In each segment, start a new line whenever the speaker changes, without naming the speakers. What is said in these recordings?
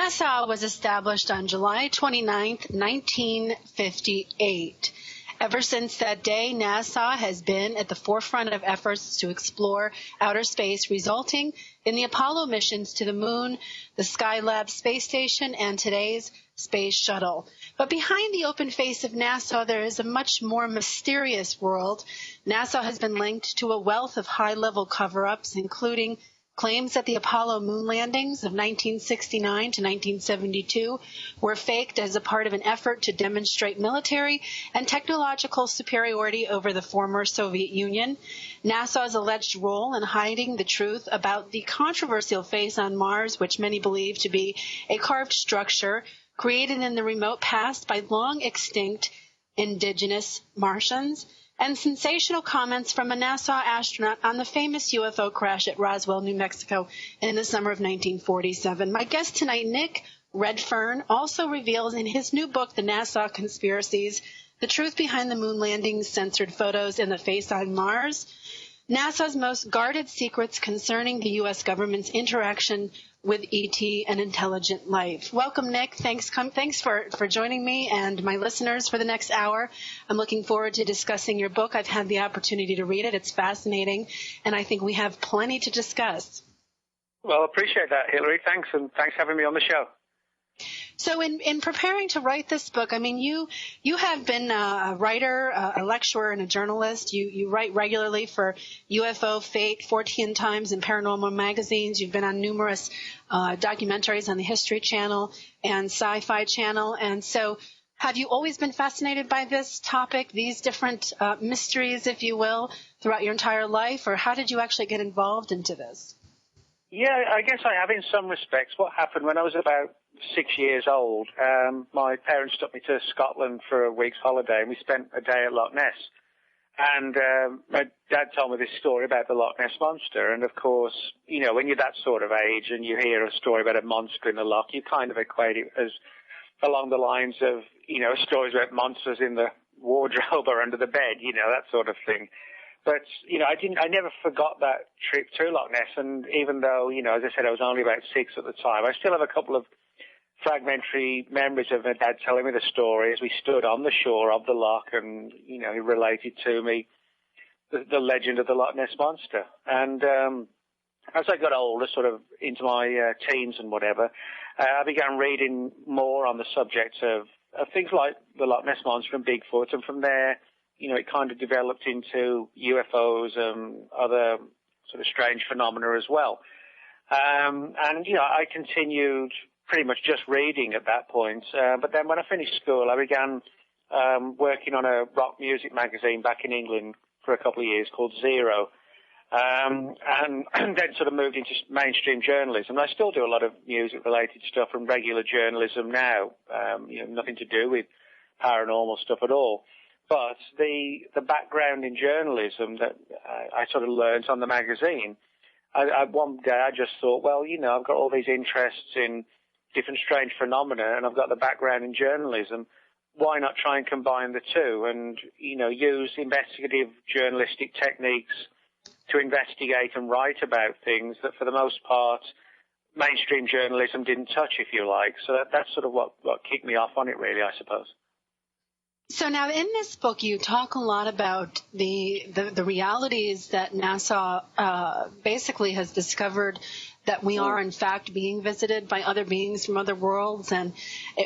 NASA was established on July 29, 1958. Ever since that day, NASA has been at the forefront of efforts to explore outer space, resulting in the Apollo missions to the Moon, the Skylab space station, and today's Space Shuttle. But behind the open face of NASA, there is a much more mysterious world. NASA has been linked to a wealth of high-level cover-ups, including claims that the Apollo moon landings of 1969 to 1972 were faked as a part of an effort to demonstrate military and technological superiority over the former Soviet Union. NASA's alleged role in hiding the truth about the controversial face on Mars, which many believe to be a carved structure created in the remote past by long-extinct indigenous Martians, and sensational comments from a NASA astronaut on the famous UFO crash at Roswell, New Mexico in the summer of 1947. My guest tonight, Nick Redfern, also reveals in his new book, The NASA Conspiracies, the truth behind the moon landings, censored photos, and the face on Mars, NASA's most guarded secrets concerning the U.S. government's interaction with ET and intelligent life. Welcome, Nick. Thanks for joining me and my listeners for the next hour. I'm looking forward to discussing your book. I've had the opportunity to read it. It's fascinating, and I think we have plenty to discuss.
Well, I appreciate that, Hillary. Thanks, and thanks for having me on the show.
So in preparing to write this book, I mean, you have been a writer, a lecturer, and a journalist. You write regularly for UFO, Fate, 14 Times, and Paranormal magazines. You've been on numerous documentaries on the History Channel and Sci-Fi Channel. And so have you always been fascinated by this topic, these different mysteries, if you will, throughout your entire life? Or how did you actually get involved into this?
Yeah, I guess I have in some respects. What happened when I was about 6 years old, my parents took me to Scotland for a week's holiday, and we spent a day at Loch Ness. And my dad told me this story about the Loch Ness Monster. And, of course, you know, when you're that sort of age and you hear a story about a monster in the loch, you kind of equate it as along the lines of, you know, stories about monsters in the wardrobe or under the bed, you know, that sort of thing. But, you know, I never forgot that trip to Loch Ness. And even though, you know, as I said, I was only about 6 at the time, I still have a couple of fragmentary memories of my dad telling me the story as we stood on the shore of the loch, and, you know, he related to me the legend of the Loch Ness Monster. And as I got older, sort of into my teens and whatever, I began reading more on the subject of things like the Loch Ness Monster and Bigfoot, and from there, you know, it kind of developed into UFOs and other sort of strange phenomena as well. And, you know, I continued pretty much just reading at that point. But then when I finished school, I began working on a rock music magazine back in England for a couple of years called Zero. And then sort of moved into mainstream journalism. I still do a lot of music-related stuff and regular journalism now, you know, nothing to do with paranormal stuff at all. But the background in journalism that I sort of learned on the magazine, one day I just thought, well, you know, I've got all these interests in different strange phenomena, and I've got the background in journalism. Why not try and combine the two and, you know, use investigative journalistic techniques to investigate and write about things that, for the most part, mainstream journalism didn't touch, if you like. So that's sort of what kicked me off on it, really, I suppose.
So now in this book, you talk a lot about the realities that NASA basically has discovered, that we are, in fact, being visited by other beings from other worlds, and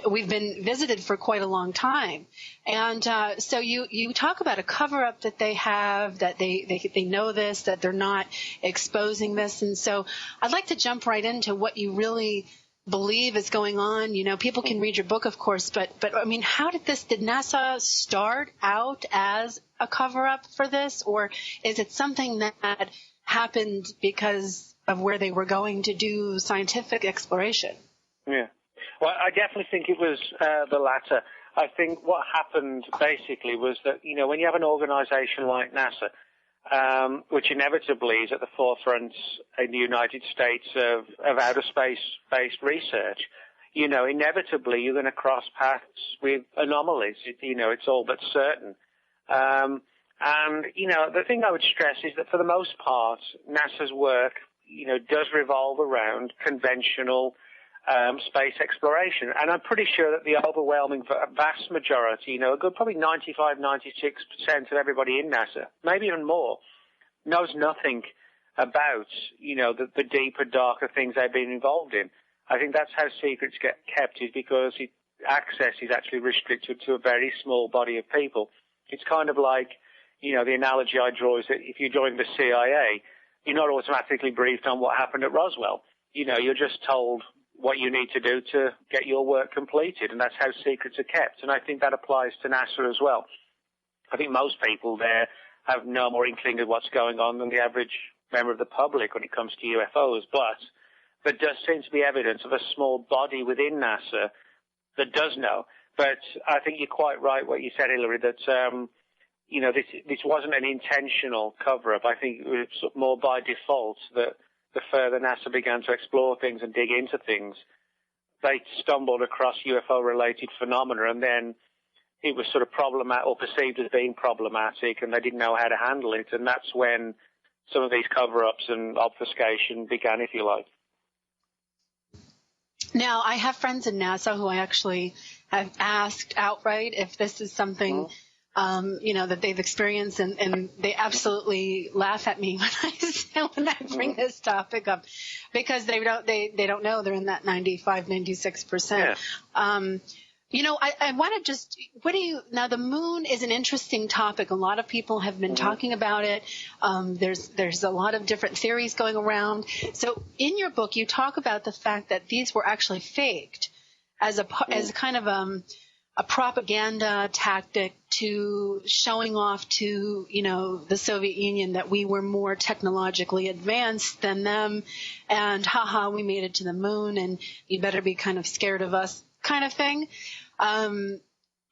we've been visited for quite a long time. And so you talk about a cover-up that they have, that they know this, that they're not exposing this. And so I'd like to jump right into what you really believe is going on. You know, people can read your book, of course, but I mean, did NASA start out as a cover-up for this, or is it something that happened because of where they were going to do scientific exploration? Yeah.
Well, I definitely think it was the latter. I think what happened basically was that, you know, when you have an organization like NASA, which inevitably is at the forefront in the United States of outer space-based research, you know, inevitably you're going to cross paths with anomalies. You know, it's all but certain. And, you know, the thing I would stress is that for the most part, NASA's work, you know, does revolve around conventional space exploration. And I'm pretty sure that the overwhelming vast majority, a good probably 95, 96% of everybody in NASA, maybe even more, knows nothing about, the deeper, darker things they've been involved in. I think that's how secrets get kept, is because access is actually restricted to a very small body of people. It's kind of like, the analogy I draw is that if you join the CIA, you're not automatically briefed on what happened at Roswell. You're just told what you need to do to get your work completed, and that's how secrets are kept. And I think that applies to NASA as well. I think most people there have no more inkling of what's going on than the average member of the public when it comes to UFOs, but there does seem to be evidence of a small body within NASA that does know. But I think you're quite right what you said, Hillary, that, this wasn't an intentional cover-up. I think it was more by default that the further NASA began to explore things and dig into things, they stumbled across UFO-related phenomena, and then it was sort of problematic or perceived as being problematic, and they didn't know how to handle it. And that's when some of these cover-ups and obfuscation began, if you like.
Now, I have friends in NASA who I actually have asked outright if this is something, that they've experienced, and they absolutely laugh at me when I bring this topic up, because they don't know. They're in that 95, 96%. Yeah. I want to now the moon is an interesting topic. A lot of people have been talking about it. There's a lot of different theories going around. So in your book, you talk about the fact that these were actually faked as a kind of a propaganda tactic to showing off to, the Soviet Union that we were more technologically advanced than them, and we made it to the moon, and you better be kind of scared of us, kind of thing.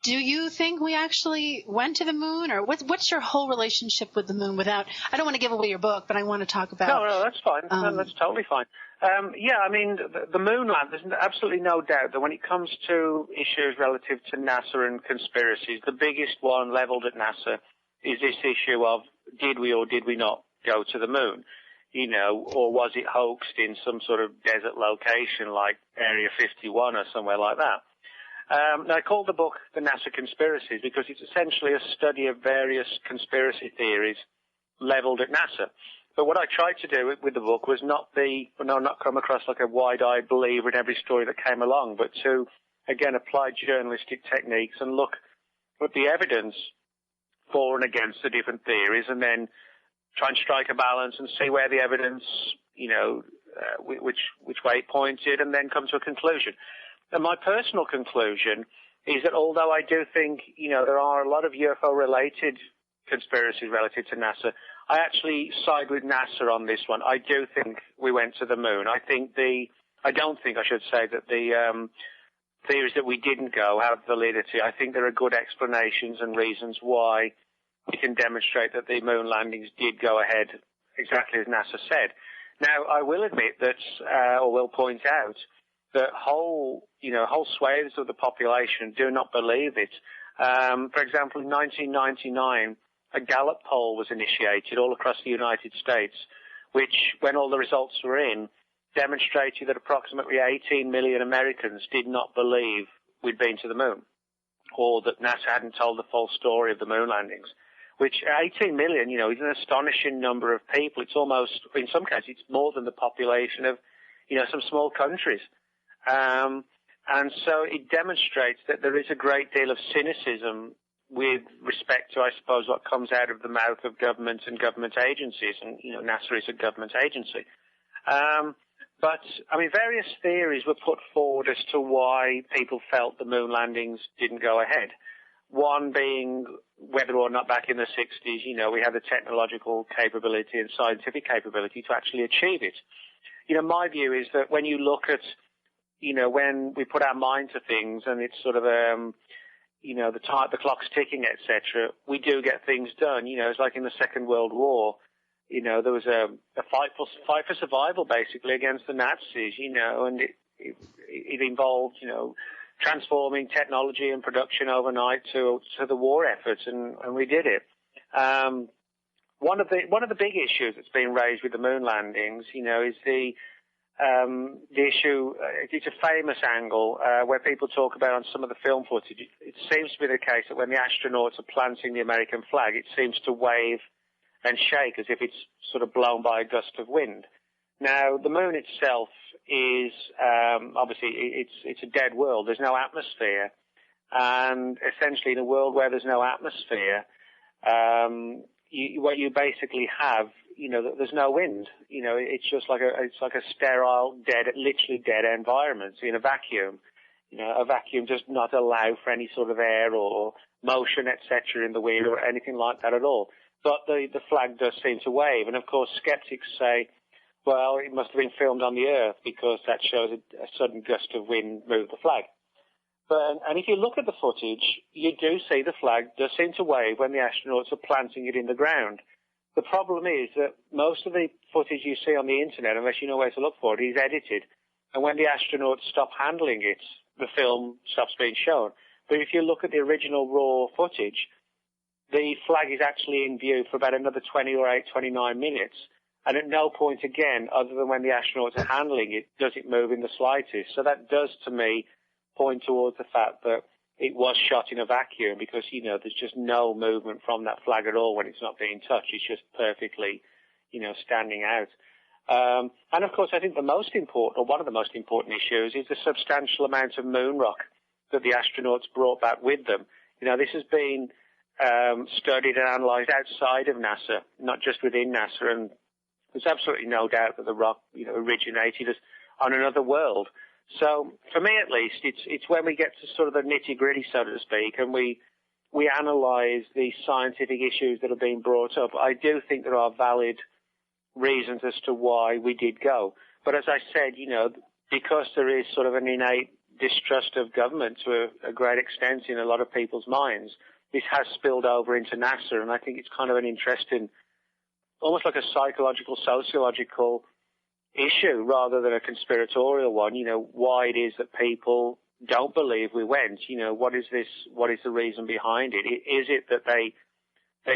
Do you think we actually went to the moon, or what's your whole relationship with the moon? I don't want to give away your book, but I want to talk about.
No, that's fine. That's totally fine. The moon land, there's absolutely no doubt that when it comes to issues relative to NASA and conspiracies, the biggest one leveled at NASA is this issue of did we or did we not go to the moon? Or was it hoaxed in some sort of desert location like Area 51 or somewhere like that? Now, I call the book The NASA Conspiracies because it's essentially a study of various conspiracy theories leveled at NASA. But what I tried to do with the book was not come across like a wide-eyed believer in every story that came along, but to, again, apply journalistic techniques and look at the evidence for and against the different theories, and then try and strike a balance and see where the evidence, which way it pointed, and then come to a conclusion. And my personal conclusion is that although I do think, there are a lot of UFO-related conspiracies relative to NASA, I actually side with NASA on this one. I do think we went to the moon. I don't think that the theories that we didn't go have validity. I think there are good explanations and reasons why we can demonstrate that the moon landings did go ahead exactly as NASA said. Now, I will admit that, or will point out, that whole swathes of the population do not believe it. For example, in 1999, a Gallup poll was initiated all across the United States, which, when all the results were in, demonstrated that approximately 18 million Americans did not believe we'd been to the moon, or that NASA hadn't told the full story of the moon landings. Which 18 million, is an astonishing number of people. It's almost, in some cases, it's more than the population of, some small countries. And so it demonstrates that there is a great deal of cynicism with respect to, I suppose, what comes out of the mouth of governments and government agencies. And, NASA is a government agency. But, various theories were put forward as to why people felt the moon landings didn't go ahead. One being whether or not back in the 60s, we had the technological capability and scientific capability to actually achieve it. My view is that when you look at, when we put our mind to things and it's sort of, the clock's ticking, etc., we do get things done. It's like in the Second World War, there was a fight for survival basically against the Nazis, and it involved, transforming technology and production overnight to the war efforts, and we did it. One of the big issues that's been raised with the moon landings, is the the issue, it's a famous angle where people talk about on some of the film footage. It seems to be the case that when the astronauts are planting the American flag, it seems to wave and shake as if it's sort of blown by a gust of wind. Now, the moon itself is obviously it's a dead world. There's no atmosphere, and essentially in a world where there's no atmosphere, what you basically have, there's no wind. It's just like a sterile, literally dead environment. So in a vacuum, a vacuum does not allow for any sort of air or motion, etc., in the wind or anything like that at all. But the flag does seem to wave, and of course skeptics say, well, it must have been filmed on the Earth because that shows a sudden gust of wind move the flag. And if you look at the footage, you do see the flag does seem to wave when the astronauts are planting it in the ground. The problem is that most of the footage you see on the internet, unless you know where to look for it, is edited. And when the astronauts stop handling it, the film stops being shown. But if you look at the original raw footage, the flag is actually in view for about another 29 minutes. And at no point again, other than when the astronauts are handling it, does it move in the slightest. So that does, to me, point towards the fact that it was shot in a vacuum because, there's just no movement from that flag at all when it's not being touched. It's just perfectly, standing out. And of course, I think the most important, or one of the most important issues is the substantial amount of moon rock that the astronauts brought back with them. This has been studied and analysed outside of NASA, not just within NASA, and there's absolutely no doubt that the rock, originated on another world. So, for me at least, it's when we get to sort of the nitty-gritty, so to speak, and we analyse the scientific issues that are being brought up. I do think there are valid reasons as to why we did go. But as I said, because there is sort of an innate distrust of government to a great extent in a lot of people's minds, this has spilled over into NASA, and I think it's kind of an interesting, almost like a psychological, sociological issue rather than a conspiratorial one, why it is that people don't believe we went, what is the reason behind it? Is it that they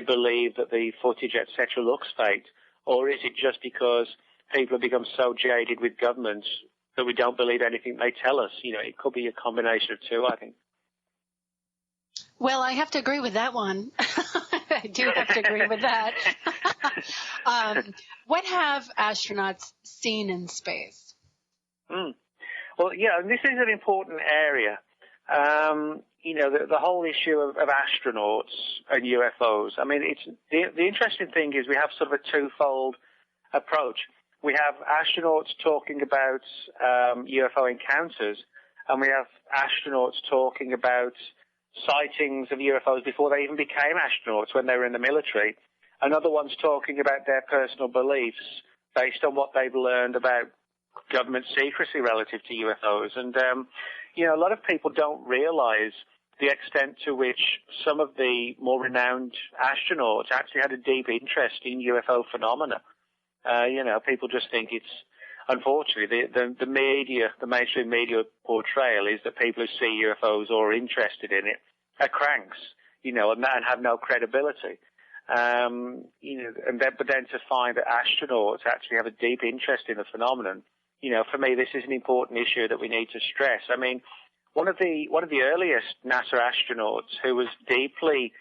believe that the footage, etc., looks faked, or is it just because people have become so jaded with governments that we don't believe anything they tell us? It could be a combination of two, I think.
Well, I have to agree with that one. I do have to agree with that. What have astronauts seen in space?
Well, this is an important area. The whole issue of astronauts and UFOs. I mean, the interesting thing is we have sort of a twofold approach. We have astronauts talking about UFO encounters, and we have astronauts talking about sightings of UFOs before they even became astronauts when they were in the military, and other ones talking about their personal beliefs based on what they've learned about government secrecy relative to UFOs. And, a lot of people don't realize the extent to which some of the more renowned astronauts actually had a deep interest in UFO phenomena. People just think it's, unfortunately, the media, the mainstream media portrayal is that people who see UFOs or are interested in it are cranks, and have no credibility. But then to find that astronauts actually have a deep interest in the phenomenon, for me, this is an important issue that we need to stress. I mean, one of the earliest NASA astronauts who was deeply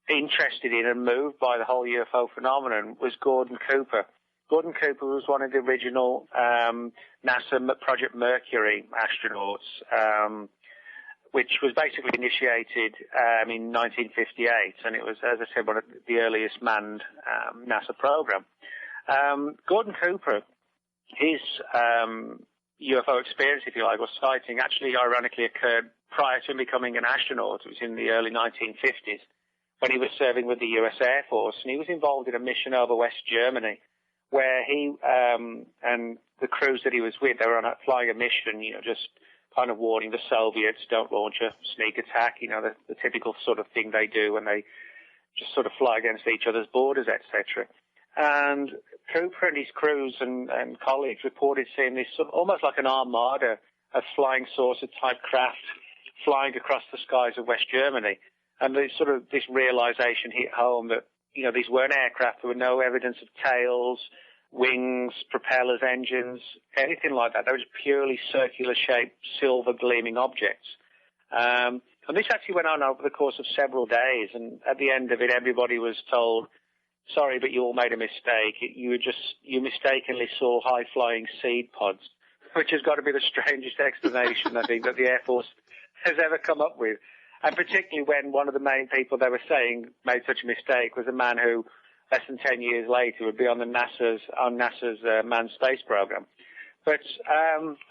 interested in and moved by the whole UFO phenomenon was Gordon Cooper. Gordon Cooper was one of the original NASA Project Mercury astronauts, which was basically initiated in 1958, and it was, as I said, one of the earliest manned NASA program. Gordon Cooper, his UFO experience, if you like, or sighting, actually ironically occurred prior to him becoming an astronaut. It was in the early 1950s when he was serving with the US Air Force, and he was involved in a mission over West Germany where he and the crews that he was with, they were flying a mission, just kind of warning the Soviets, don't launch a sneak attack, the typical sort of thing they do when they just sort of fly against each other's borders, etc. And Cooper and his crews and colleagues reported seeing this sort of, almost like an armada of flying saucer type craft flying across the skies of West Germany. And this realization hit home that, these weren't aircraft. There were no evidence of tails, wings, propellers, engines, anything like that. They were just purely circular-shaped, silver-gleaming objects. And this actually went on over the course of several days, and at the end of it, everybody was told, sorry, but you all made a mistake. You mistakenly saw high-flying seed pods, which has got to be the strangest explanation, I think, that the Air Force has ever come up with. And particularly when one of the main people they were saying made such a mistake was a man who, less than 10 years later, would be on NASA's manned space program. But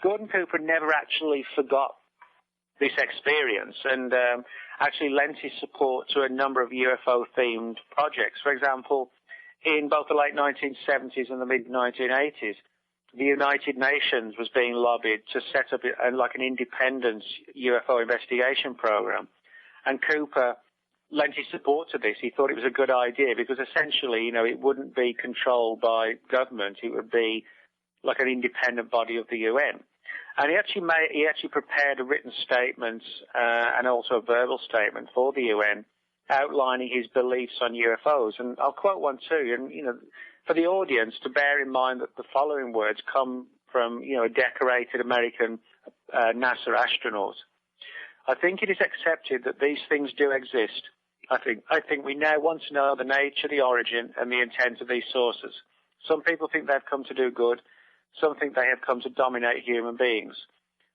Gordon Cooper never actually forgot this experience and actually lent his support to a number of UFO-themed projects. For example, in both the late 1970s and the mid-1980s, the United Nations was being lobbied to set up an independent UFO investigation program. And Cooper lent his support to this. He thought it was a good idea because essentially, it wouldn't be controlled by government. It would be like an independent body of the UN. And he actually prepared a written statement and also a verbal statement for the UN outlining his beliefs on UFOs. And I'll quote one too. And, for the audience to bear in mind that the following words come from, a decorated American NASA astronaut. I think it is accepted that these things do exist. I think we now want to know the nature, the origin, and the intent of these sources. Some people think they've come to do good. Some think they have come to dominate human beings.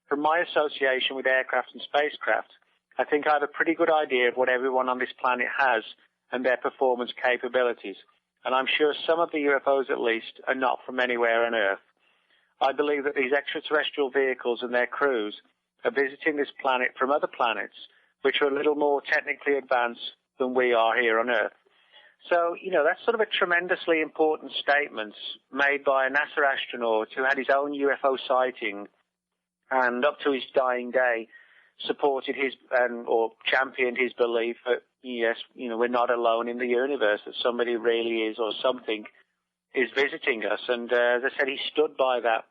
From my association with aircraft and spacecraft, I think I have a pretty good idea of what everyone on this planet has and their performance capabilities. And I'm sure some of the UFOs, at least, are not from anywhere on Earth. I believe that these extraterrestrial vehicles and their crews are visiting this planet from other planets, which are a little more technically advanced than we are here on Earth. So, that's sort of a tremendously important statement made by a NASA astronaut who had his own UFO sighting and up to his dying day supported or championed his belief that, yes, we're not alone in the universe, that somebody really is or something is visiting us. And as I said, he stood by that,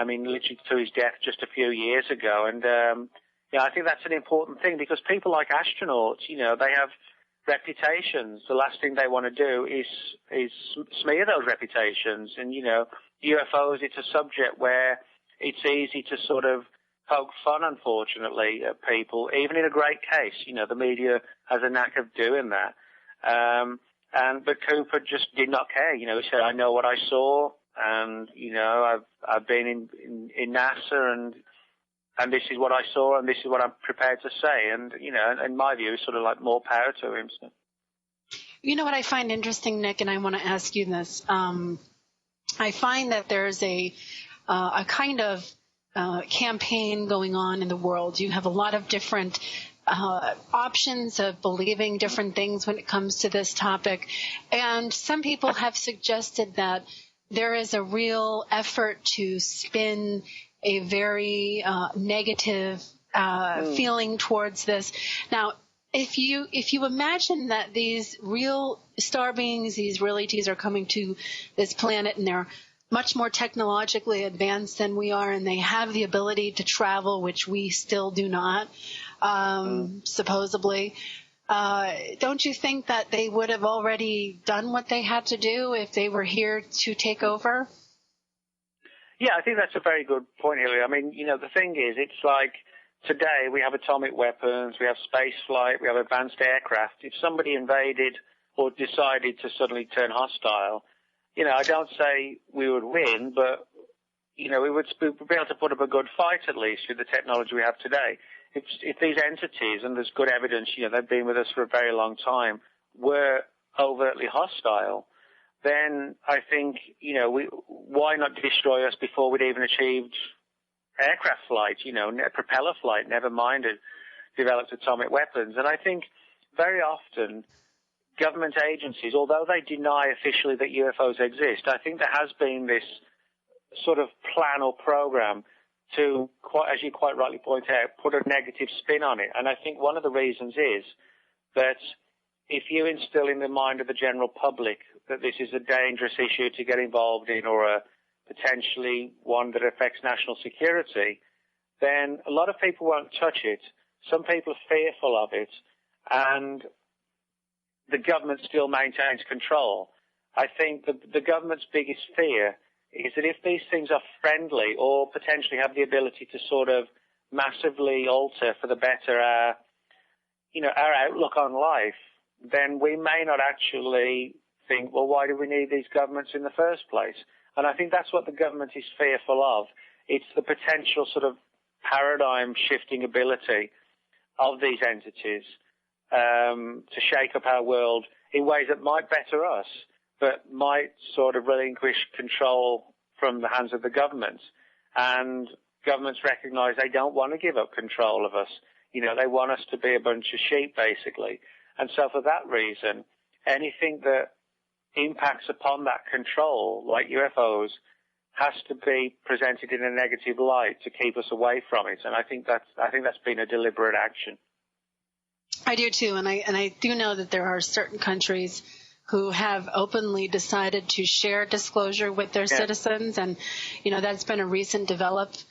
literally to his death just a few years ago. And, I think that's an important thing because people like astronauts, they have reputations. The last thing they want to do is smear those reputations. And, UFOs, it's a subject where it's easy to sort of poke fun, unfortunately, at people, even in a great case. The media has a knack of doing that. But Cooper just did not care. He said, I know what I saw, and, I've been in NASA, and this is what I saw, and this is what I'm prepared to say. And, in my view, it's sort of like more power to him. So.
What I find interesting, Nick, and I want to ask you this. I find that there's a kind of campaign going on in the world. You have a lot of different options of believing different things when it comes to this topic. And some people have suggested that there is a real effort to spin a very negative feeling towards this. Now, if you imagine that these real star beings, these real ETs are coming to this planet and they're much more technologically advanced than we are, and they have the ability to travel, which we still do not, supposedly. Don't you think that they would have already done what they had to do if they were here to take over?
Yeah, I think that's a very good point, Hillary. The thing is, it's like today we have atomic weapons, we have space flight, we have advanced aircraft. If somebody invaded or decided to suddenly turn hostile, I don't say we would win, but, we would be able to put up a good fight at least with the technology we have today. If these entities, and there's good evidence, they've been with us for a very long time, were overtly hostile, then I think, why not destroy us before we'd even achieved aircraft flight, propeller flight, never mind developed atomic weapons. And I think very often government agencies, although they deny officially that UFOs exist, I think there has been this sort of plan or program to, as you quite rightly point out, put a negative spin on it. And I think one of the reasons is that if you instill in the mind of the general public that this is a dangerous issue to get involved in or a potentially one that affects national security, then a lot of people won't touch it. Some people are fearful of it, and the government still maintains control. I think the government's biggest fear is that if these things are friendly or potentially have the ability to sort of massively alter for the better our outlook on life, then we may not actually think, well, why do we need these governments in the first place? And I think that's what the government is fearful of. It's the potential sort of paradigm-shifting ability of these entities to shake up our world in ways that might better us, but might sort of relinquish control from the hands of the government. And governments recognize they don't want to give up control of us. You know, they want us to be a bunch of sheep, basically. And so for that reason, anything that impacts upon that control, like UFOs, has to be presented in a negative light to keep us away from it. And I think that's been a deliberate action.
I do too, and I do know that there are certain countries who have openly decided to share disclosure with their citizens, and that's been a recent development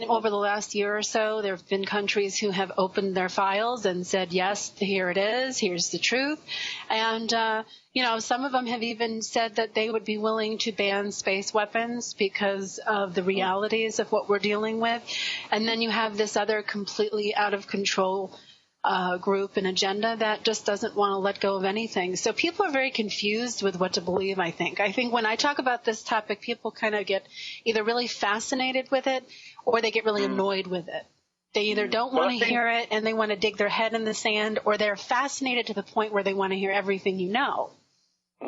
over the last year or so. There have been countries who have opened their files and said, yes, here it is, here's the truth, and some of them have even said that they would be willing to ban space weapons because of the realities of what we're dealing with. And then you have this other completely out of control group and agenda that just doesn't want to let go of anything. So people are very confused with what to believe, I think. I think when I talk about this topic, people kind of get either really fascinated with it or they get really annoyed with it. They either don't want to hear it and they want to dig their head in the sand, or they're fascinated to the point where they want to hear everything you know.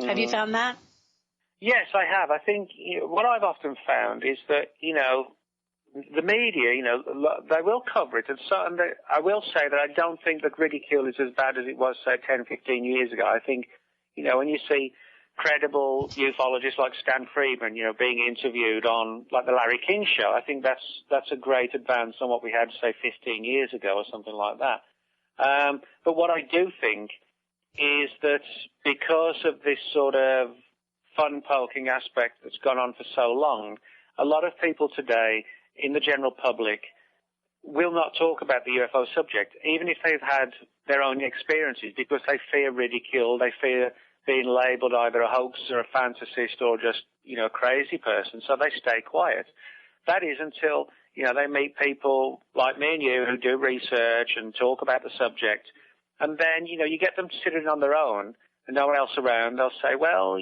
Have you found that?
Yes, I have. I think what I've often found is that, the media, they will cover it. And I will say that I don't think that ridicule is as bad as it was, say, 10, 15 years ago. I think, when you see credible ufologists like Stan Friedman, being interviewed on, like, the Larry King Show, I think that's a great advance on what we had, say, 15 years ago or something like that. But what I do think is that because of this sort of fun-poking aspect that's gone on for so long, a lot of people today in the general public will not talk about the UFO subject, even if they've had their own experiences, because they fear ridicule, they fear being labeled either a hoaxer, a fantasist, or just, a crazy person, so they stay quiet. That is until, they meet people like me and you who do research and talk about the subject, and then, you get them sitting on their own and no one else around. They'll say, well,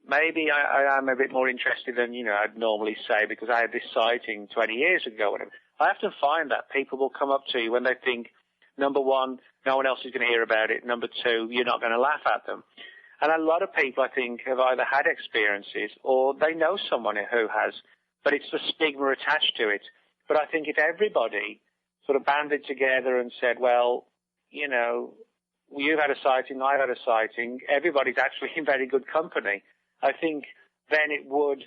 maybe I am a bit more interested than, I'd normally say because I had this sighting 20 years ago. I often find that people will come up to you when they think, number one, no one else is going to hear about it. Number two, you're not going to laugh at them. And a lot of people, I think, have either had experiences or they know someone who has, but it's the stigma attached to it. But I think if everybody sort of banded together and said, well, you've had a sighting, I've had a sighting, everybody's actually in very good company, I think then it would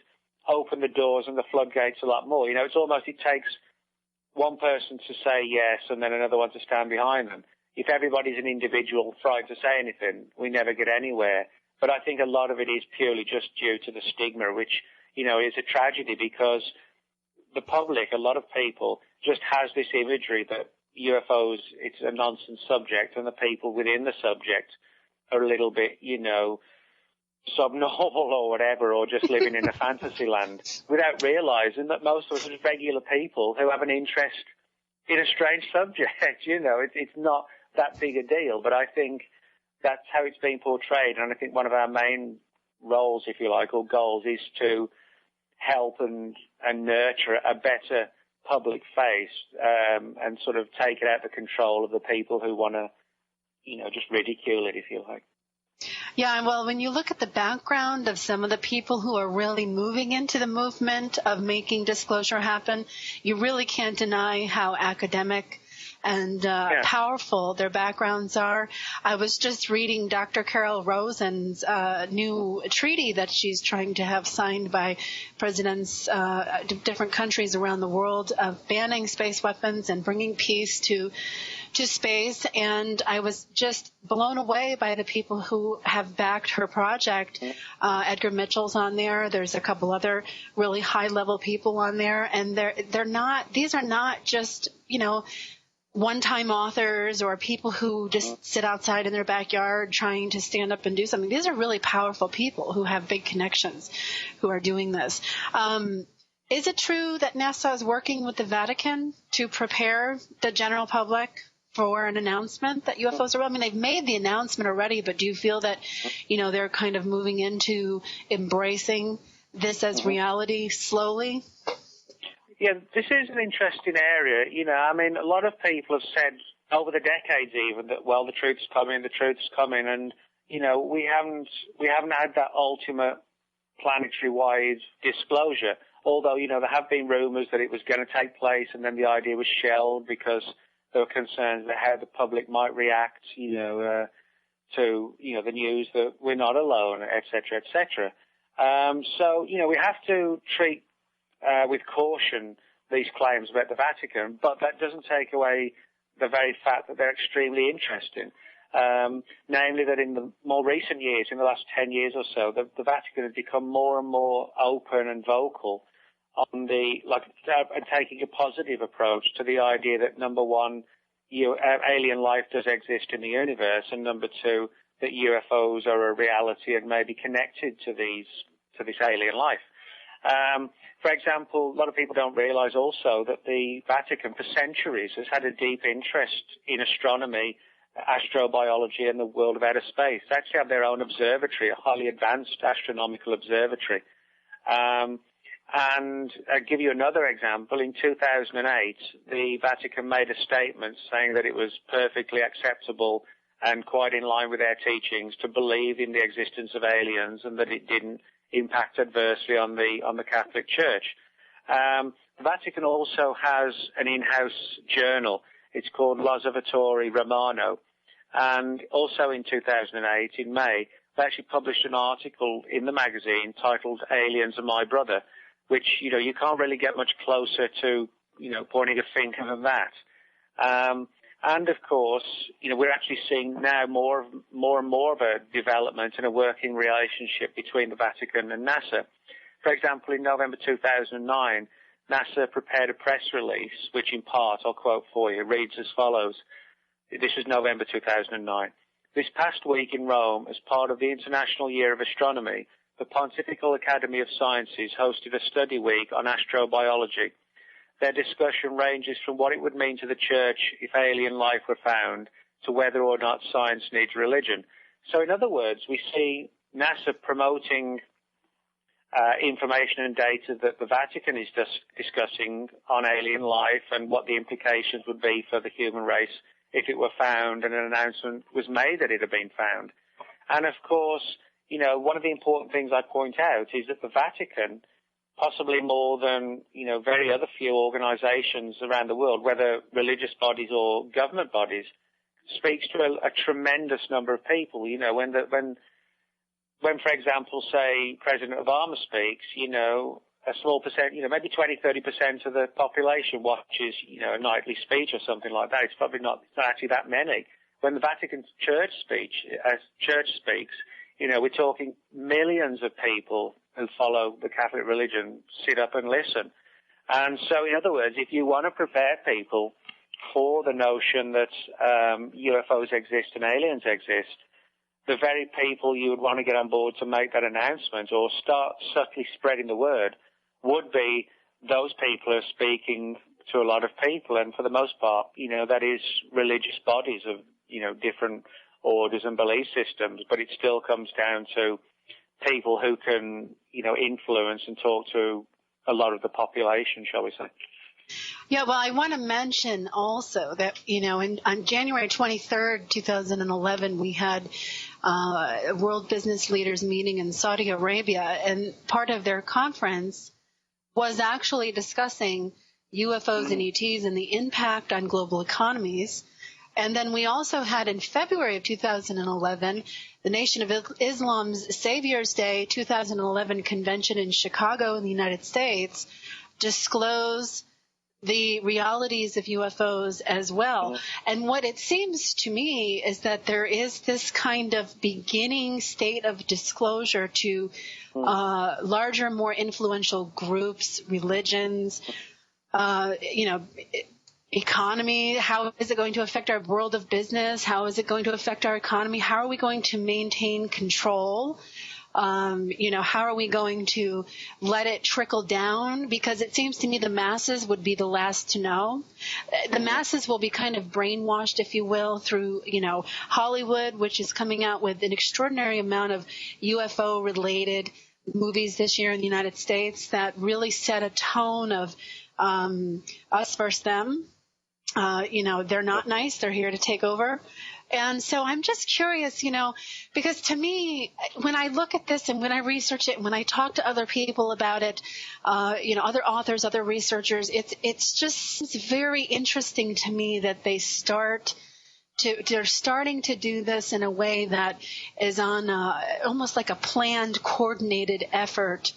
open the doors and the floodgates a lot more. It's almost, it takes one person to say yes and then another one to stand behind them. If everybody's an individual frightened to say anything, we never get anywhere. But I think a lot of it is purely just due to the stigma, which, is a tragedy because the public, a lot of people, just has this imagery that UFOs, it's a nonsense subject, and the people within the subject are a little bit, subnormal or whatever, or just living in a fantasy land, without realizing that most of us are just regular people who have an interest in a strange subject. It's not that big a deal, but I think that's how it's being portrayed, and I think one of our main roles, if you like, or goals, is to help and nurture a better public face, and sort of take it out of the control of the people who want to, just ridicule it, if you like.
Yeah, well, when you look at the background of some of the people who are really moving into the movement of making disclosure happen, you really can't deny how academic and powerful their backgrounds are. I was just reading Dr. Carol Rosen's new treaty that she's trying to have signed by presidents different countries around the world of banning space weapons and bringing peace to space, and I was just blown away by the people who have backed her project. Edgar Mitchell's on there. There's a couple other really high-level people on there, and these are not just, one-time authors or people who just sit outside in their backyard trying to stand up and do something. These are really powerful people who have big connections who are doing this. Is it true that NASA is working with the Vatican to prepare the general public for an announcement that UFOs are real? I mean, they've made the announcement already, but do you feel that, they're kind of moving into embracing this as reality slowly?
Yeah, this is an interesting area. I mean, a lot of people have said over the decades even that, well, the truth's coming, and, we haven't had that ultimate planetary-wide disclosure. Although, there have been rumors that it was going to take place, and then the idea was shelved because there were concerns about how the public might react, to, the news that we're not alone, et cetera, et cetera. So, we have to treat with caution these claims about the Vatican, but that doesn't take away the very fact that they're extremely interesting. Namely that in the more recent years, in the last 10 years or so, the Vatican has become more and more open and vocal on and taking a positive approach to the idea that, number one, alien life does exist in the universe, and number two, that UFOs are a reality and may be connected to this alien life. For example, a lot of people don't realize also that the Vatican for centuries has had a deep interest in astronomy, astrobiology, and the world of outer space. They actually have their own observatory, a highly advanced astronomical observatory. And I'll give you another example. In 2008, the Vatican made a statement saying that it was perfectly acceptable and quite in line with their teachings to believe in the existence of aliens, and that it didn't impact adversely on the Catholic Church. The Vatican also has an in-house journal. It's called L'Osservatore Romano. And also in 2008, in May, they actually published an article in the magazine titled Aliens Are My Brother, which, you can't really get much closer to, pointing a finger than that. And of course, we're actually seeing now more and more of a development and a working relationship between the Vatican and NASA. For example, in November 2009, NASA prepared a press release, which in part, I'll quote for you, reads as follows. This was November 2009. This past week in Rome, as part of the International Year of Astronomy, the Pontifical Academy of Sciences hosted a study week on astrobiology. Their discussion ranges from what it would mean to the Church if alien life were found to whether or not science needs religion. So in other words, we see NASA promoting information and data that the Vatican is discussing on alien life and what the implications would be for the human race if it were found and an announcement was made that it had been found. And of course, one of the important things I point out is that the Vatican, possibly more than, very other few organizations around the world, whether religious bodies or government bodies, speaks to a tremendous number of people. When, for example, say, President Obama speaks, a small percent, maybe 20-30% of the population watches, a nightly speech or something like that. It's probably not actually that many. When the Vatican Church speaks, we're talking millions of people who follow the Catholic religion sit up and listen. And so, in other words, if you want to prepare people for the notion that UFOs exist and aliens exist, the very people you would want to get on board to make that announcement or start subtly spreading the word would be those people who are speaking to a lot of people. And for the most part, that is religious bodies of, different orders and belief systems. But it still comes down to people who can, influence and talk to a lot of the population, shall we say.
Yeah, well, I want to mention also that, on January 23rd, 2011, we had a World Business Leaders meeting in Saudi Arabia, and part of their conference was actually discussing UFOs and ETs and the impact on global economies. And then we also had in February of 2011, the Nation of Islam's Savior's Day 2011 convention in Chicago in the United States disclose the realities of UFOs as well. And what it seems to me is that there is this kind of beginning state of disclosure to larger, more influential groups, religions, economy. How is it going to affect our world of business? How is it going to affect our economy? How are we going to maintain control? How are we going to let it trickle down? Because it seems to me the masses would be the last to know. The masses will be kind of brainwashed, if you will, through, Hollywood, which is coming out with an extraordinary amount of UFO-related movies this year in the United States that really set a tone of us versus them. They're not nice. They're here to take over. And so I'm just curious, because to me, when I look at this and when I research it and when I talk to other people about it, other authors, other researchers, it's very interesting to me that they're starting to do this in a way that is on almost like a planned, coordinated effort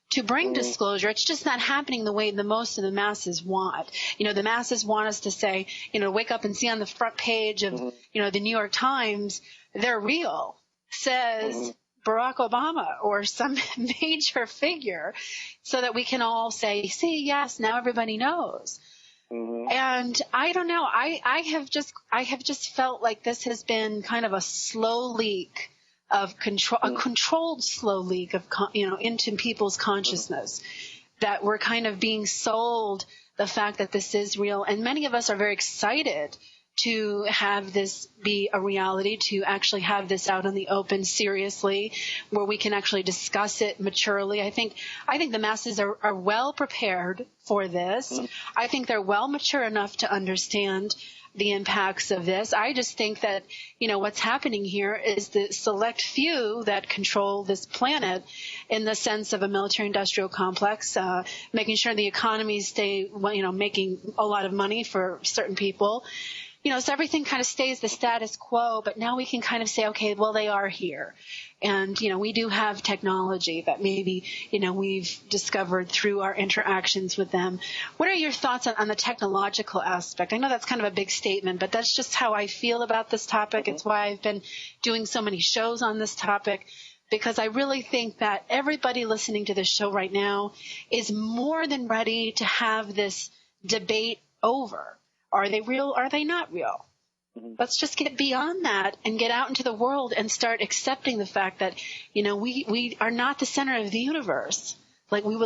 to bring disclosure. It's just not happening the way the most of the masses want. The masses want us to say, wake up and see on the front page of, the New York Times, they're real, says Barack Obama or some major figure, so that we can all say, see, yes, now everybody knows. And I don't know. I have just felt like this has been kind of a slow leak of control, a controlled slow leak of, into people's consciousness, that we're kind of being sold the fact that this is real. And many of us are very excited to have this be a reality, to actually have this out in the open seriously, where we can actually discuss it maturely. I think the masses are well prepared for this. I think they're well mature enough to understand the impacts of this. I just think that, what's happening here is the select few that control this planet in the sense of a military-industrial complex, making sure the economies stay, making a lot of money for certain people. So everything kind of stays the status quo, but now we can kind of say, okay, well, they are here. And, we do have technology that maybe, we've discovered through our interactions with them. What are your thoughts on the technological aspect? I know that's kind of a big statement, but that's just how I feel about this topic. It's why I've been doing so many shows on this topic, because I really think that everybody listening to this show right now is more than ready to have this debate over. Are they real? Are they not real? Let's just get beyond that and get out into the world and start accepting the fact that, we are not the center of the universe like we've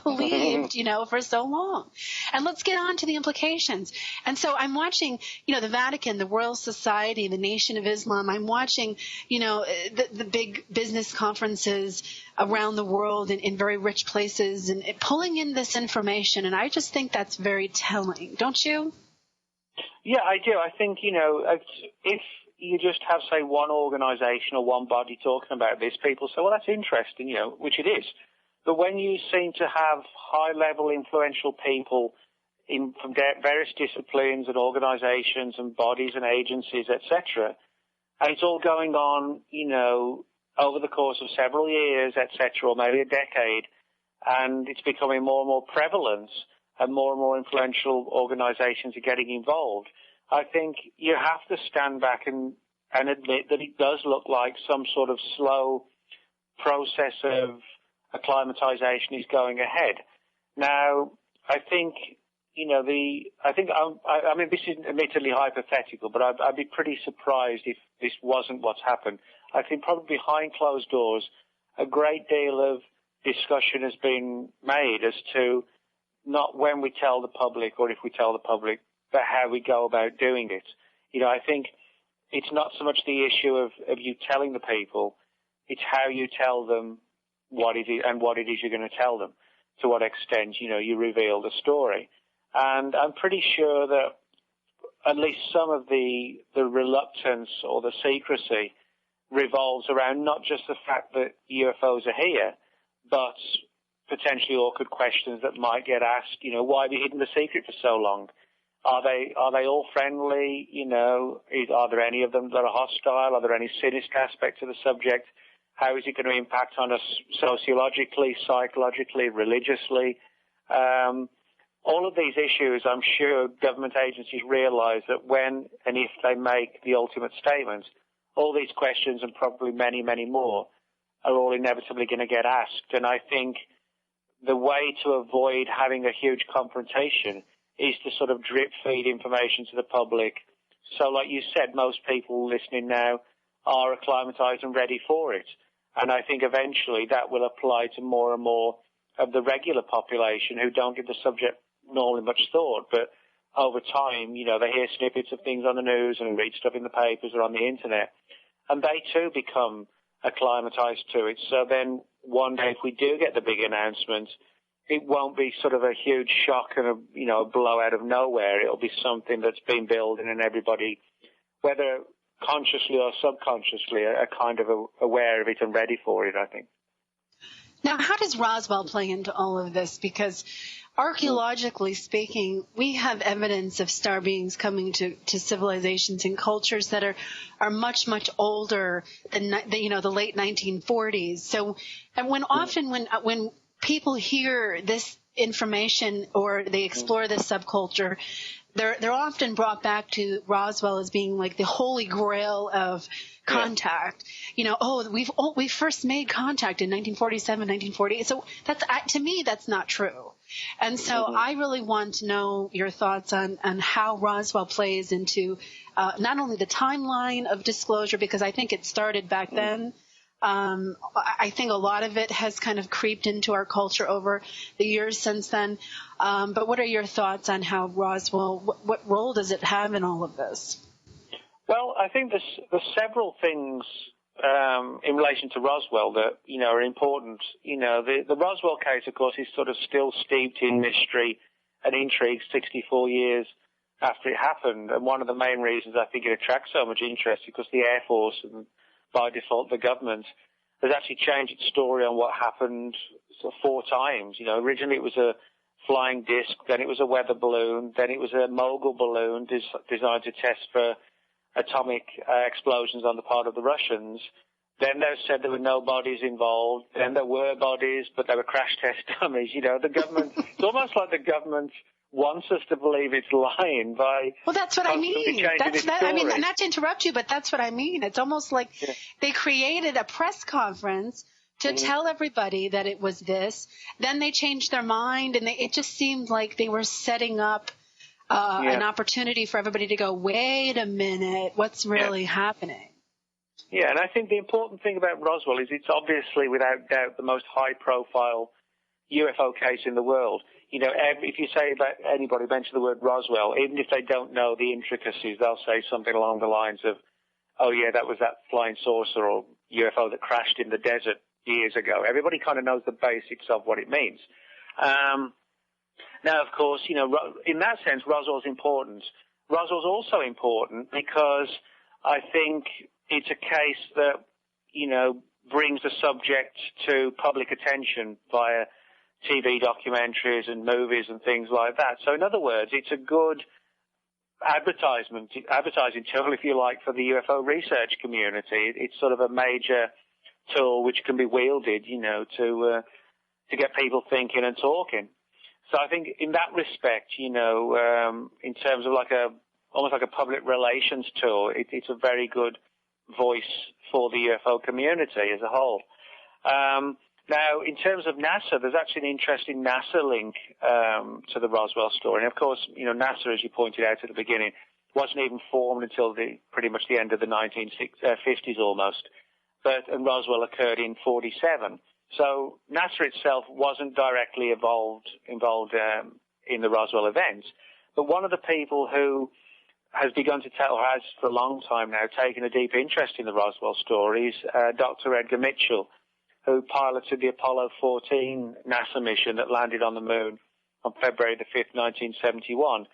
believed, for so long. And let's get on to the implications. And so I'm watching, the Vatican, the Royal Society, the Nation of Islam. I'm watching, the big business conferences around the world in very rich places and pulling in this information. And I just think that's very telling. Don't you?
Yeah, I do. I think, if you just have, say, one organization or one body talking about this, people say, well, that's interesting, which it is. But when you seem to have high-level influential people from various disciplines and organizations and bodies and agencies, etc., and it's all going on, over the course of several years, etc., or maybe a decade, and it's becoming more and more prevalent and more influential organizations are getting involved, I think you have to stand back and admit that it does look like some sort of slow process of acclimatization is going ahead. Now, I think, this is admittedly hypothetical, but I'd be pretty surprised if this wasn't what's happened. I think probably behind closed doors, a great deal of discussion has been made as to not when we tell the public or if we tell the public, but how we go about doing it. I think it's not so much the issue of you telling the people, it's how you tell them what it is and what it is you're going to tell them, to what extent, you reveal the story. And I'm pretty sure that at least some of the reluctance or the secrecy revolves around not just the fact that UFOs are here, but potentially awkward questions that might get asked. Why have you hidden the secret for so long? Are they all friendly? Are there any of them that are hostile? Are there any sinister aspects of the subject? How is it going to impact on us sociologically, psychologically, religiously? All of these issues, I'm sure government agencies realize that when and if they make the ultimate statement, all these questions and probably many, many more are all inevitably going to get asked. And I think the way to avoid having a huge confrontation is to sort of drip feed information to the public. So like you said, most people listening now are acclimatized and ready for it. And I think eventually that will apply to more and more of the regular population who don't give the subject normally much thought. But over time, you know, they hear snippets of things on the news and read stuff in the papers or on the internet, and they too become acclimatized to it. So then one day if we do get the big announcement, it won't be sort of a huge shock and a blow out of nowhere. It'll be something that's been building, and everybody, whether consciously or subconsciously, are kind of aware of it and ready for it, I think.
Now, how does Roswell play into all of this? Because archaeologically speaking, we have evidence of star beings coming to civilizations and cultures that are much, much older than the late 1940s. So, and when people hear this information or they explore this subculture, they're often brought back to Roswell as being like the holy grail of contact. You know, we first made contact in 1947, 1948. So to me, that's not true. And so I really want to know your thoughts on how Roswell plays into not only the timeline of disclosure, because I think it started back then. I think a lot of it has kind of creeped into our culture over the years since then. But what are your thoughts on how Roswell, what role does it have in all of this?
Well, I think there's several things in relation to Roswell that, you know, are important. You know, the Roswell case, of course, is sort of still steeped in mystery and intrigue 64 years after it happened. And one of the main reasons I think it attracts so much interest is because the Air Force and by default the government has actually changed its story on what happened sort of 4 times. You know, originally it was a flying disc, then it was a weather balloon, then it was a mogul balloon designed to test for atomic explosions on the part of the Russians. Then they said there were no bodies involved. Then there were bodies, but they were crash test dummies. You know, the government, it's almost like the government wants us to believe it's lying by...
Well, that's what I mean. I mean, not to interrupt you, but that's what I mean. It's almost like they created a press conference to tell everybody that it was this. Then they changed their mind, and it just seemed like they were setting up an opportunity for everybody to go, wait a minute, what's really happening?
Yeah, and I think the important thing about Roswell is it's obviously, without doubt, the most high-profile UFO case in the world. You know, if you say about anybody mention the word Roswell, even if they don't know the intricacies, they'll say something along the lines of, oh, yeah, that was that flying saucer or UFO that crashed in the desert years ago. Everybody kind of knows the basics of what it means. Now, of course, you know, in that sense, Roswell's important. Roswell's also important because I think it's a case that, you know, brings the subject to public attention via TV documentaries and movies and things like that. So in other words, it's a good advertising tool, if you like, for the UFO research community. It's sort of a major tool which can be wielded, you know, to get people thinking and talking. So I think in that respect, you know, in terms of almost like a public relations tool, it's a very good voice for the UFO community as a whole. Now, in terms of NASA, there's actually an interesting NASA link to the Roswell story. And of course, you know, NASA, as you pointed out at the beginning, wasn't even formed until pretty much the end of the 1950s almost. And Roswell occurred in 1947. So NASA itself wasn't directly involved in the Roswell events. But one of the people who has begun to tell, or has for a long time now, taken a deep interest in the Roswell story is Dr. Edgar Mitchell, who piloted the Apollo 14 NASA mission that landed on the moon on February the 5th, 1971.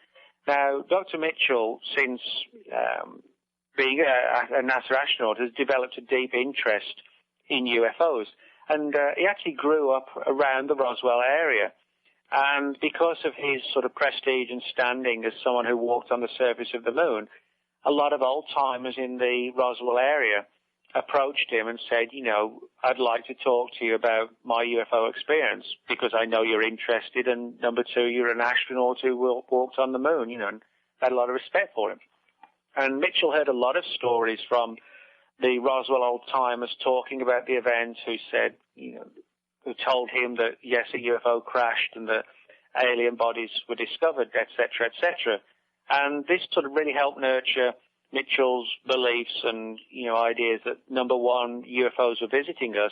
Now, Dr. Mitchell, since being a NASA astronaut, has developed a deep interest in UFOs. And he actually grew up around the Roswell area. And because of his sort of prestige and standing as someone who walked on the surface of the moon, a lot of old-timers in the Roswell area approached him and said, you know, I'd like to talk to you about my UFO experience because I know you're interested, and number two, you're an astronaut who walked on the moon, you know, and had a lot of respect for him. And Mitchell heard a lot of stories from the Roswell old-timers talking about the event, who said, you know, who told him that, yes, a UFO crashed and that alien bodies were discovered, etc., etc. And this sort of really helped nurture Mitchell's beliefs and, ideas that, number one, UFOs were visiting us,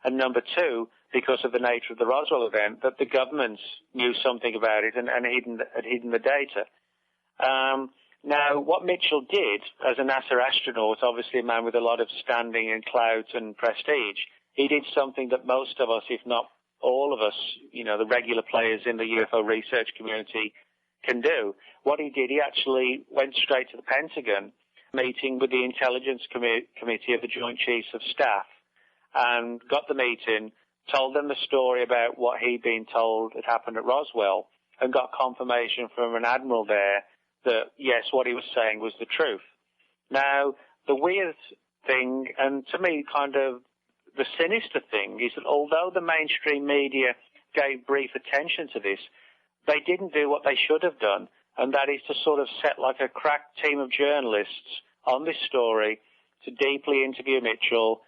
and number two, because of the nature of the Roswell event, that the governments knew something about it and had hidden the data. Now, what Mitchell did as a NASA astronaut, obviously a man with a lot of standing and clout and prestige, he did something that most of us, if not all of us, the regular players in the UFO research community can do. What he did, he actually went straight to the Pentagon, meeting with the Intelligence Committee of the Joint Chiefs of Staff, and got the meeting, told them the story about what he'd been told had happened at Roswell, and got confirmation from an admiral there that, yes, what he was saying was the truth. Now, the weird thing, and to me kind of the sinister thing, is that although the mainstream media gave brief attention to this, they didn't do what they should have done, and that is to sort of set like a crack team of journalists on this story to deeply interview Mitchell,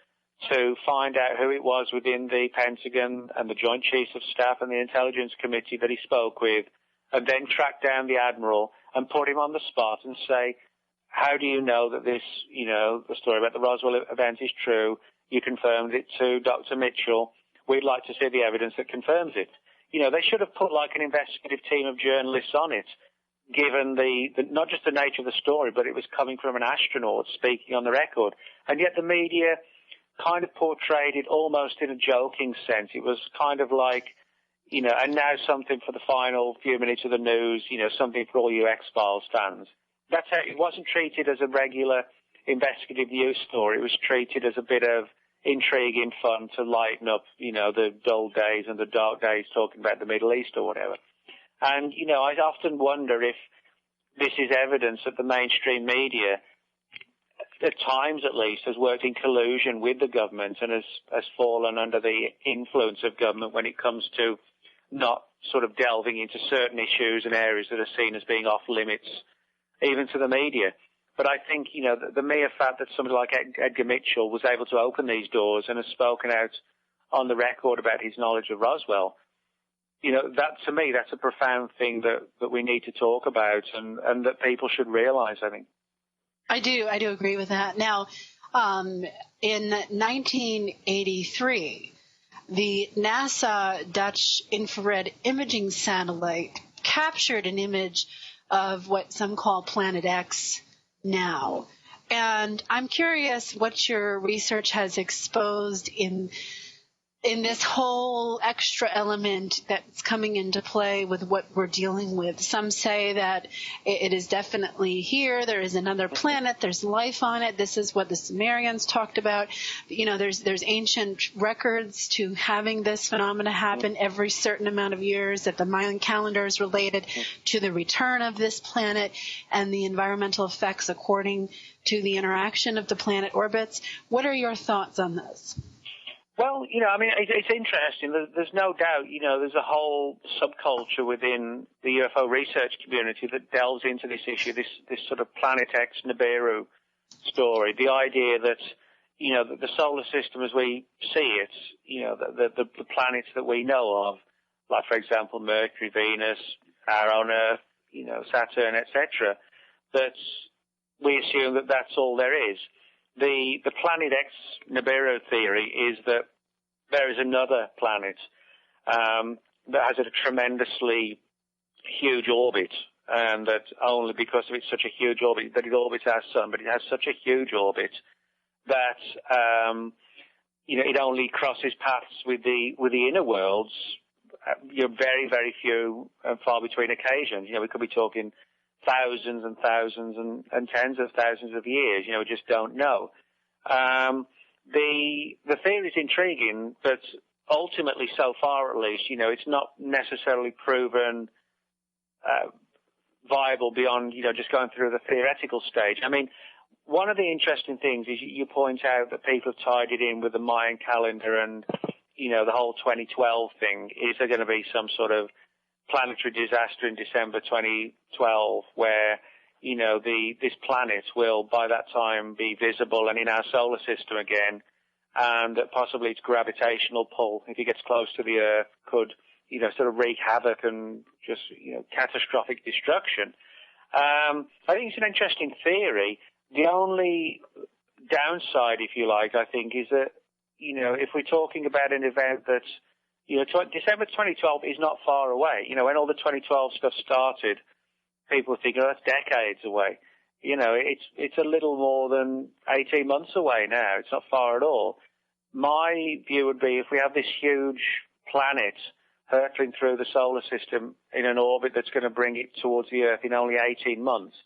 to find out who it was within the Pentagon and the Joint Chiefs of Staff and the Intelligence Committee that he spoke with, and then track down the Admiral and put him on the spot and say, how do you know that this, the story about the Roswell event is true? You confirmed it to Dr. Mitchell. We'd like to see the evidence that confirms it. They should have put like an investigative team of journalists on it, given the not just the nature of the story, but it was coming from an astronaut speaking on the record. And yet the media kind of portrayed it almost in a joking sense. It was kind of like, and now something for the final few minutes of the news, something for all you X-Files fans. That's how it wasn't treated as a regular investigative news story. It was treated as a bit of intrigue and fun to lighten up, the dull days and the dark days talking about the Middle East or whatever. And, I often wonder if this is evidence that the mainstream media, at times at least, has worked in collusion with the government and has fallen under the influence of government when it comes to not sort of delving into certain issues and areas that are seen as being off limits, even to the media. But I think, the mere fact that somebody like Edgar Mitchell was able to open these doors and has spoken out on the record about his knowledge of Roswell, that to me, that's a profound thing that we need to talk about and that people should realize, I think.
I do agree with that. Now, in 1983, the NASA Dutch infrared imaging satellite captured an image of what some call Planet X now. And I'm curious what your research has exposed in this whole extra element that's coming into play with what we're dealing with. Some say that it is definitely here. There is another planet. There's life on it. This is what the Sumerians talked about. There's ancient records to having this phenomena happen every certain amount of years, that the Mayan calendar is related to the return of this planet and the environmental effects according to the interaction of the planet orbits. What are your thoughts on this?
Well, it's interesting. There's no doubt, there's a whole subculture within the UFO research community that delves into this issue, this sort of Planet X Nibiru story. The idea that, that the solar system as we see it, the planets that we know of, like, for example, Mercury, Venus, our own Earth, Saturn, etc., that we assume that that's all there is. The Planet X Nibiru theory is that there is another planet that has a tremendously huge orbit, and that only because of it's such a huge orbit, that it orbits our sun, but it has such a huge orbit that it only crosses paths with the inner worlds. Very, very few and far between occasions. We could be talking thousands and thousands and tens of thousands of years. We just don't know. The theory is intriguing, but ultimately, so far at least, it's not necessarily proven viable beyond, just going through the theoretical stage. I mean, one of the interesting things is you point out that people have tied it in with the Mayan calendar and, the whole 2012 thing. Is there going to be some sort of planetary disaster in December 2012 where, this planet will by that time be visible and in our solar system again, and that possibly its gravitational pull, if it gets close to the Earth, could, sort of wreak havoc and just, catastrophic destruction. I think it's an interesting theory. The only downside, if you like, I think, is that, if we're talking about an event that's, December 2012 is not far away. When all the 2012 stuff started, people think, oh, that's decades away. It's a little more than 18 months away now. It's not far at all. My view would be if we have this huge planet hurtling through the solar system in an orbit that's going to bring it towards the Earth in only 18 months,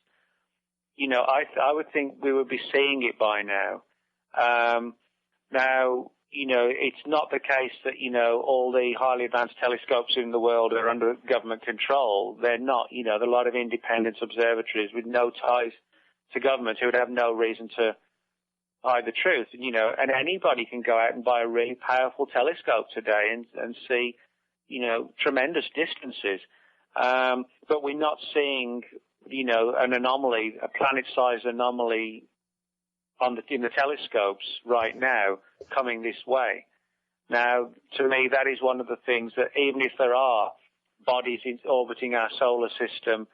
I would think we would be seeing it by now. Now, it's not the case that, all the highly advanced telescopes in the world are under government control. They're not. There are a lot of independent observatories with no ties to government who would have no reason to hide the truth. And anybody can go out and buy a really powerful telescope today and see, tremendous distances. But we're not seeing, an anomaly, a planet-sized anomaly in the telescopes right now coming this way. Now, to me, that is one of the things that even if there are bodies orbiting our solar system,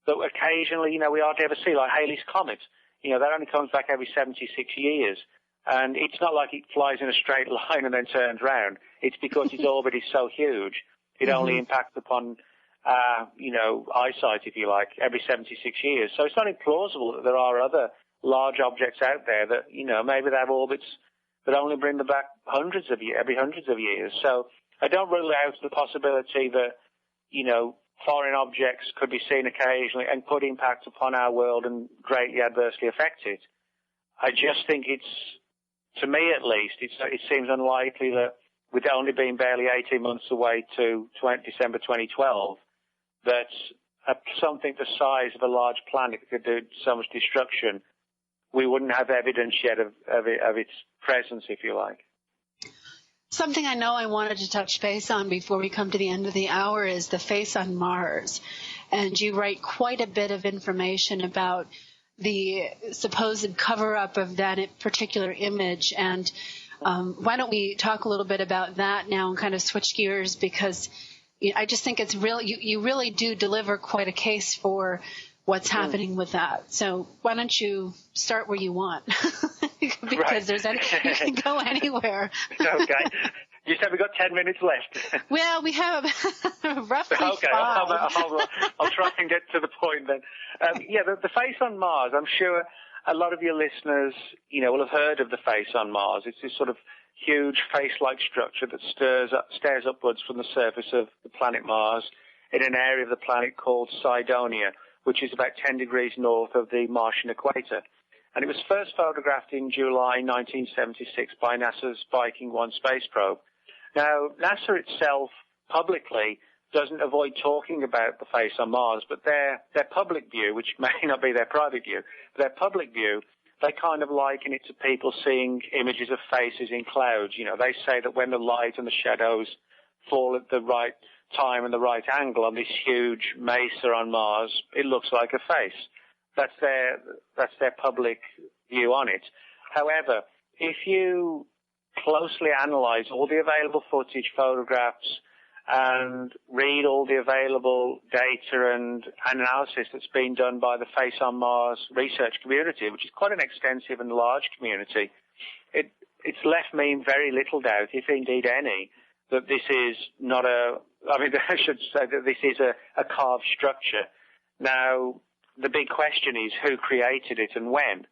that occasionally, we hardly ever see, like Halley's Comet. That only comes back every 76 years. And it's not like it flies in a straight line and then turns round. It's because its orbit is so huge, it only impacts upon, eyesight, if you like, every 76 years. So it's not implausible that there are other large objects out there that, maybe they have orbits that only bring them back every hundreds of years. So I don't rule out the possibility that, foreign objects could be seen occasionally and could impact upon our world and greatly adversely affect it. I just think to me at least, it seems unlikely that with only being barely 18 months away to December 2012, that something the size of a large planet could do so much destruction, we wouldn't have evidence yet of its presence, if you like.
Something I know I wanted to touch base on before we come to the end of the hour is the face on Mars. And you write quite a bit of information about the supposed cover-up of that particular image. And why don't we talk a little bit about that now and kind of switch gears, because I just think it's real. You really do deliver quite a case for what's happening with that. So why don't you start where you want? Because you can go anywhere.
Okay. You said we've got 10 minutes left.
Well, we have roughly
okay,
5.
I'll try and get to the point then. The face on Mars, I'm sure a lot of your listeners, will have heard of the face on Mars. It's this sort of huge face-like structure that stares upwards from the surface of the planet Mars in an area of the planet called Cydonia, which is about 10 degrees north of the Martian equator. And it was first photographed in July 1976 by NASA's Viking 1 space probe. Now, NASA itself publicly doesn't avoid talking about the face on Mars, but their public view, which may not be their private view, their public view, they kind of liken it to people seeing images of faces in clouds. They say that when the light and the shadows fall at the right time and the right angle on this huge mesa on Mars, it looks like a face. That's their public view on it. However, if you closely analyze all the available footage, photographs, and read all the available data and analysis that's been done by the Face on Mars research community, which is quite an extensive and large community, it's left me in very little doubt, if indeed any, that this is not I should say that this is a carved structure. Now, the big question is who created it and when.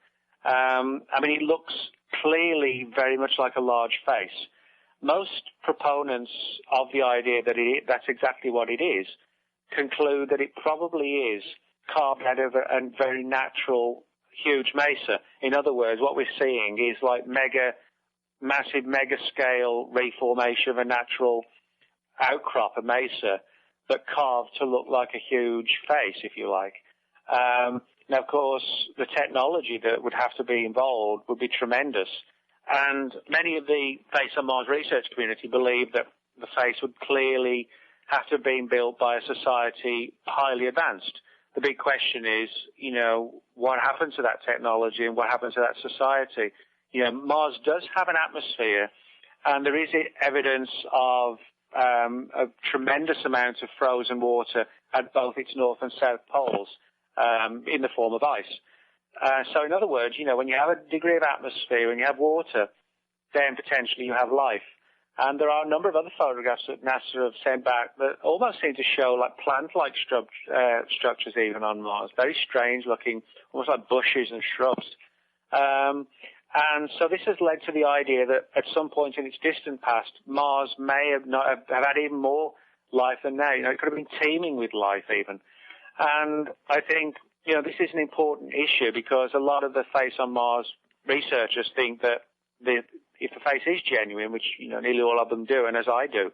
It looks clearly very much like a large face. Most proponents of the idea that that's exactly what it is conclude that it probably is carved out of a very natural, huge mesa. In other words, what we're seeing is like massive mega-scale reformation of a natural outcrop, a mesa, but carved to look like a huge face, if you like. Now, of course, the technology that would have to be involved would be tremendous. And many of the Face on Mars research community believe that the face would clearly have to have been built by a society highly advanced. The big question is, what happens to that technology and what happens to that society? Mars does have an atmosphere, and there is evidence of a tremendous amount of frozen water at both its north and south poles in the form of ice. So in other words, when you have a degree of atmosphere and you have water, then potentially you have life. And there are a number of other photographs that NASA have sent back that almost seem to show like plant-like structures even on Mars. Very strange looking, almost like bushes and shrubs. And so this has led to the idea that at some point in its distant past, Mars may have had even more life than now. It could have been teeming with life even. And I think, this is an important issue because a lot of the face on Mars researchers think that if the face is genuine, which, nearly all of them do, and as I do,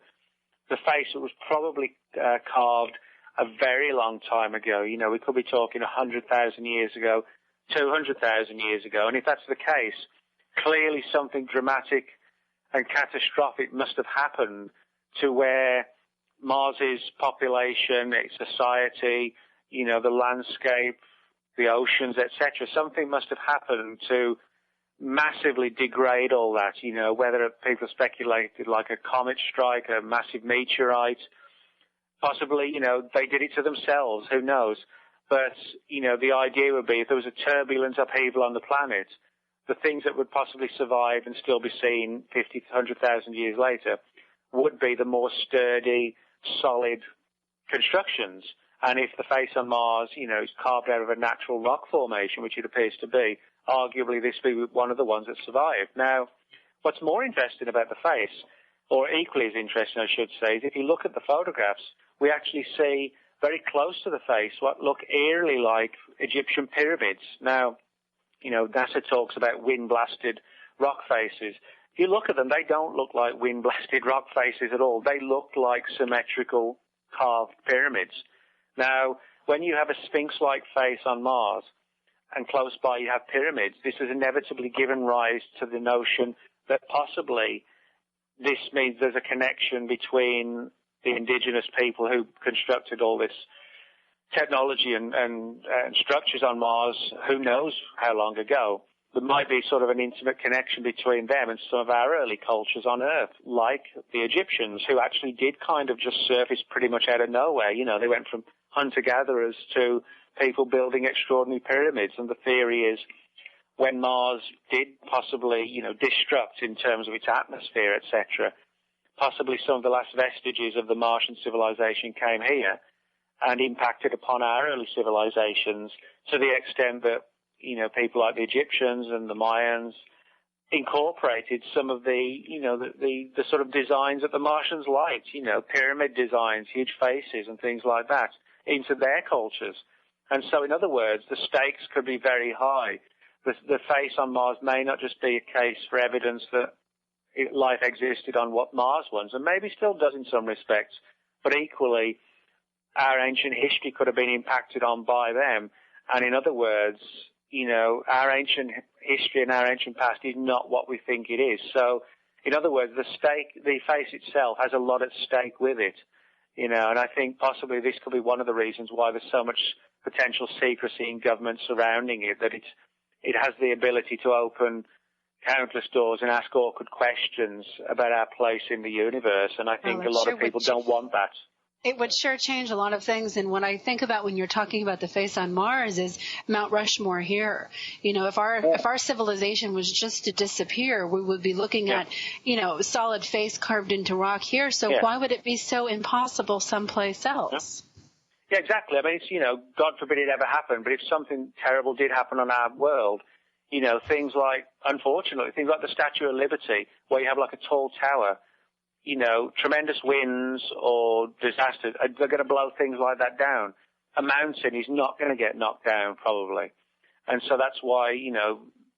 the face was probably carved a very long time ago. We could be talking 100,000 years ago, 200,000 years ago. And if that's the case, clearly something dramatic and catastrophic must have happened to where Mars's population, its society, the landscape, the oceans, etc. Something must have happened to massively degrade all that, whether people speculated like a comet strike, a massive meteorite, possibly, they did it to themselves, who knows. But, the idea would be if there was a turbulent upheaval on the planet, the things that would possibly survive and still be seen 50 to 100,000 years later would be the more sturdy, solid constructions. And if the face on Mars, is carved out of a natural rock formation, which it appears to be, arguably this would be one of the ones that survived. Now, what's more interesting about the face, or equally as interesting, I should say, is if you look at the photographs, we actually see very close to the face what look eerily like Egyptian pyramids. Now, NASA talks about wind-blasted rock faces. If you look at them, they don't look like wind-blasted rock faces at all. They look like symmetrical carved pyramids. Now, when you have a sphinx-like face on Mars and close by you have pyramids, this has inevitably given rise to the notion that possibly this means there's a connection between the indigenous people who constructed all this technology and structures on Mars, who knows how long ago. There might be sort of an intimate connection between them and some of our early cultures on Earth, like the Egyptians, who actually did kind of just surface pretty much out of nowhere. They went from hunter-gatherers to people building extraordinary pyramids. And the theory is when Mars did possibly, destruct in terms of its atmosphere, etc., possibly some of the last vestiges of the Martian civilization came here and impacted upon our early civilizations to the extent that, people like the Egyptians and the Mayans incorporated some of the sort of designs that the Martians liked, pyramid designs, huge faces and things like that into their cultures. And so, in other words, the stakes could be very high. The face on Mars may not just be a case for evidence that life existed on what Mars was, and maybe still does in some respects, but equally, our ancient history could have been impacted on by them. And in other words, our ancient history and our ancient past is not what we think it is. So, in other words, the face itself has a lot at stake with it, and I think possibly this could be one of the reasons why there's so much potential secrecy in government surrounding it, that it has the ability to open countless doors and ask awkward questions about our place in the universe. And I think a lot of people don't want that.
It would sure change a lot of things. And when I think about when you're talking about the face on Mars is Mount Rushmore here. If our civilization was just to disappear, we would be looking at, solid face carved into rock here. So why would it be so impossible someplace else?
Yeah, exactly. I mean, it's, God forbid it ever happened, but if something terrible did happen on our world, things like, unfortunately, things like the Statue of Liberty, where you have like a tall tower, tremendous winds or disasters, they're going to blow things like that down. A mountain is not going to get knocked down, probably. And so that's why,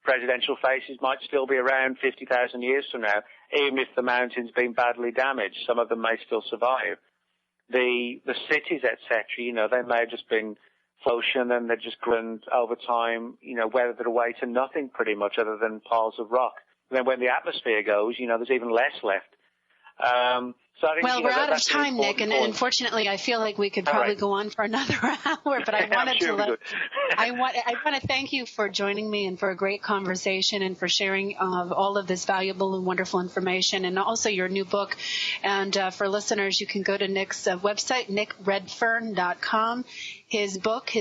presidential faces might still be around 50,000 years from now, even if the mountain's been badly damaged. Some of them may still survive. The cities, etc., they may have just been ocean and they've just grown over time, weathered away to nothing pretty much other than piles of rock. And then when the atmosphere goes, there's even less left. So I think,
Well, we're out of
that's an
time, Nick,
important
and
point.
unfortunately, I feel like we could probably go on for another hour. But I wanted I want to thank you for joining me and for a great conversation and for sharing all of this valuable and wonderful information, and also your new book. And for listeners, you can go to Nick's website, nickredfern.com. His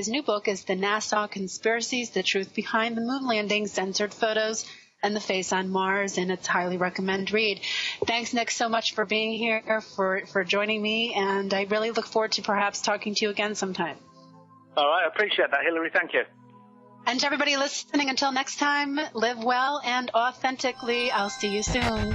new book is The NASA Conspiracies: The Truth Behind the Moon Landing, Censored Photos, and The Face on Mars, and it's highly recommended read. Thanks, Nick, so much for being here, for joining me, and I really look forward to perhaps talking to you again sometime.
All right, I appreciate that, Hillary. Thank you.
And to everybody listening, until next time, live well and authentically. I'll see you soon.